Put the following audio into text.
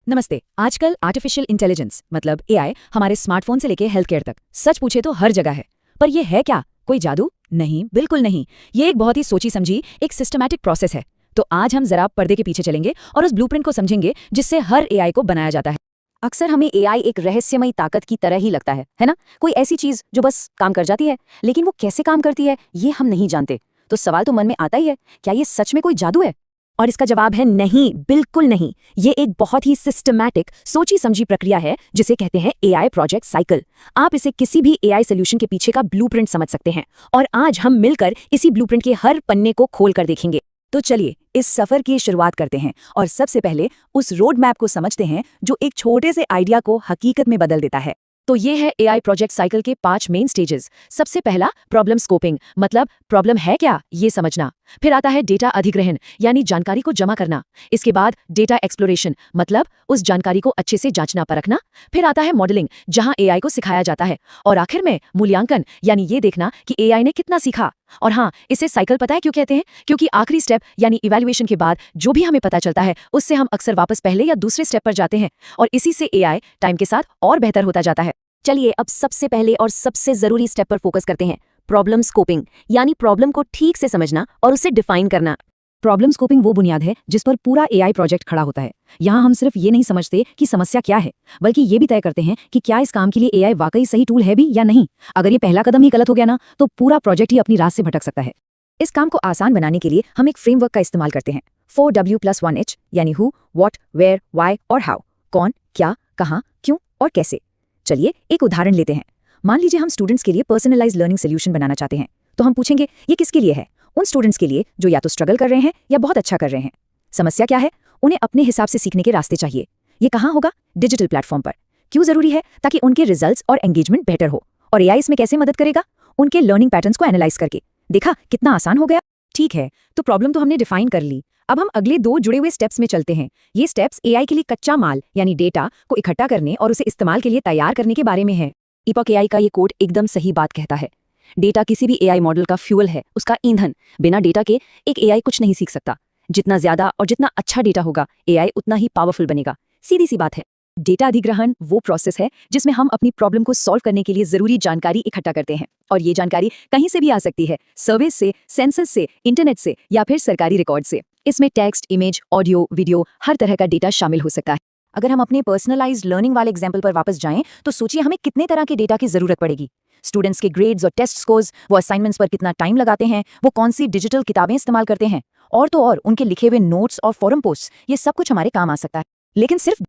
नमस्ते। आजकल artificial intelligence मतलब एआई हमारे स्मार्टफोन से लेके हेल्थ केयर तक सच पूछे तो हर जगह है। पर ये है क्या कोई जादू? नहीं, बिल्कुल नहीं। ये एक बहुत ही सोची समझी एक सिस्टमैटिक प्रोसेस है। तो आज हम जरा पर्दे के पीछे चलेंगे और उस ब्लूप्रिंट को समझेंगे जिससे हर एआई को बनाया जाता है। अक्सर हमें एआई एक रहस्यमयी ताकत की तरह ही लगता है ना? कोई ऐसी चीज जो बस काम कर जाती है, लेकिन वो कैसे काम करती है ये हम नहीं जानते। तो सवाल तो मन में आता ही है, क्या ये सच में कोई जादू है? और इसका जवाब है नहीं, बिल्कुल नहीं। ये एक बहुत ही सिस्टमैटिक सोची समझी प्रक्रिया है जिसे कहते हैं एआई प्रोजेक्ट साइकिल। आप इसे किसी भी एआई सोल्यूशन के पीछे का ब्लूप्रिंट समझ सकते हैं और आज हम मिलकर इसी ब्लूप्रिंट के हर पन्ने को खोल कर देखेंगे। तो चलिए इस सफर की शुरुआत करते हैं और सबसे पहले उस रोड मैप को समझते हैं जो एक छोटे से आइडिया को हकीकत में बदल देता है। तो ये है एआई प्रोजेक्ट साइकिल के 5 मेन स्टेजेस। सबसे पहला प्रॉब्लम स्कोपिंग, मतलब प्रॉब्लम है क्या ये समझना। फिर आता है डेटा अधिग्रहण यानी जानकारी को जमा करना। इसके बाद डेटा एक्सप्लोरेशन, मतलब उस जानकारी को अच्छे से जांचना परखना। फिर आता है मॉडलिंग, जहां एआई को सिखाया जाता है। और आखिर में मूल्यांकन, यानी ये देखना कि एआई ने कितना सीखा। और हाँ, इसे साइकिल पता है क्यों कहते हैं? क्योंकि आखिरी स्टेप यानी इवैल्यूएशन के बाद जो भी हमें पता चलता है उससे हम अक्सर वापस पहले या दूसरे स्टेप पर जाते हैं और इसी से एआई टाइम के साथ और बेहतर होता जाता है। चलिए अब सबसे पहले और सबसे जरूरी स्टेप पर फोकस करते हैं, प्रॉब्लम स्कोपिंग, यानी प्रॉब्लम को ठीक से समझना और उसे डिफाइन करना। प्रॉब्लम स्कोपिंग वो बुनियाद है जिस पर पूरा एआई प्रोजेक्ट खड़ा होता है। यहाँ हम सिर्फ ये नहीं समझते कि समस्या क्या है, बल्कि ये भी तय करते हैं कि क्या इस काम के लिए एआई वाकई सही टूल है भी या नहीं। अगर ये पहला कदम ही गलत हो गया ना, तो पूरा प्रोजेक्ट ही अपनी राह से भटक सकता है। इस काम को आसान बनाने के लिए हम एक फ्रेमवर्क का इस्तेमाल करते हैं, 4W+1H, यानी हु, व्हाट, वेयर, व्हाई और हाउ। कौन, क्या, कहाँ, क्यों और कैसे। चलिए एक उदाहरण लेते हैं। मान लीजिए हम स्टूडेंट्स के लिए पर्सनलाइज्ड लर्निंग सोल्यूशन बनाना चाहते हैं। तो हम पूछेंगे ये किसके लिए है? उन स्टूडेंट्स के लिए जो या तो स्ट्रगल कर रहे हैं या बहुत अच्छा कर रहे हैं। समस्या क्या है? उन्हें अपने हिसाब से सीखने के रास्ते चाहिए। ये कहाँ होगा? डिजिटल प्लेटफॉर्म पर। क्यों जरूरी है? ताकि उनके रिजल्ट्स और एंगेजमेंट बेहतर हो। और एआई इसमें कैसे मदद करेगा? उनके लर्निंग पैटर्न्स को एनालाइज करके। देखा कितना आसान हो गया। ठीक है, तो प्रॉब्लम तो हमने डिफाइन कर ली। अब हम अगले 2 जुड़े हुए स्टेप्स में चलते हैं। ये स्टेप्स एआई के लिए कच्चा माल यानी डेटा को इकट्ठा करने और उसे इस्तेमाल के लिए तैयार करने के बारे में है। ईपॉक एआई का ये कोड एकदम सही बात कहता है। डेटा किसी भी एआई मॉडल का फ्यूल है, उसका ईंधन। बिना डेटा के एक एआई कुछ नहीं सीख सकता। जितना ज्यादा और जितना अच्छा डेटा होगा, एआई उतना ही पावरफुल बनेगा। सीधी सी बात है। डेटा अधिग्रहण वो प्रोसेस है जिसमें हम अपनी प्रॉब्लम को सॉल्व करने के लिए जरूरी जानकारी इकट्ठा करते हैं। और ये जानकारी कहीं से भी आ सकती है, सर्विस से, सेंसस से, इंटरनेट से या फिर सरकारी रिकॉर्ड से। इसमें टेक्स्ट, इमेज, ऑडियो, वीडियो, हर तरह का डेटा शामिल हो सकता है। अगर हम अपने पर्सनलाइज्ड लर्निंग वाले एग्जाम्पल पर वापस जाएं, तो सोचिए हमें कितने तरह के डेटा की जरूरत पड़ेगी। स्टूडेंट्स के ग्रेड्स और टेस्ट स्कोर्स, वो असाइनमेंट्स पर कितना टाइम लगाते हैं, वो कौन सी डिजिटल किताबें इस्तेमाल करते हैं, और तो और उनके लिखे हुए नोट्स और फोरम पोस्ट। ये सब कुछ हमारे काम आ सकता है। लेकिन सिर्फ